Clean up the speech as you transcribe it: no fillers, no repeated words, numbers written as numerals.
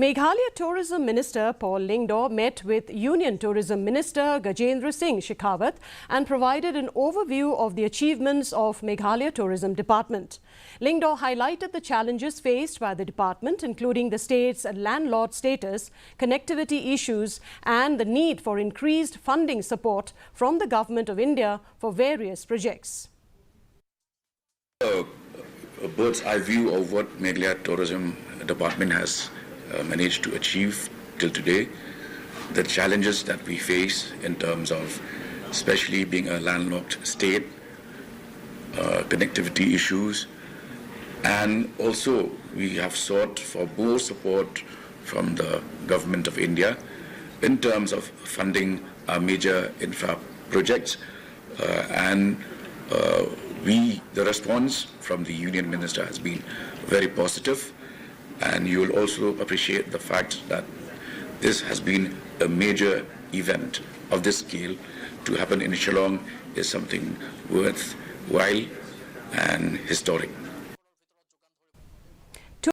Meghalaya Tourism Minister Paul Lyngdoh met with Union Tourism Minister Gajendra Singh Shekhawat and provided an overview of the achievements of Meghalaya Tourism Department. Lyngdoh highlighted the challenges faced by the department, including the state's landlord status, connectivity issues and the need for increased funding support from the Government of India for various projects. A bird's eye view of what Meghalaya Tourism Department has managed to achieve till today, the challenges that we face in terms of especially being a landlocked state, connectivity issues, and also we have sought for more support from the Government of India in terms of funding our major infra projects, the response from the Union Minister has been very positive, and you will also appreciate the fact that this has been a major event of this scale. To happen in Shillong is something worthwhile and historic.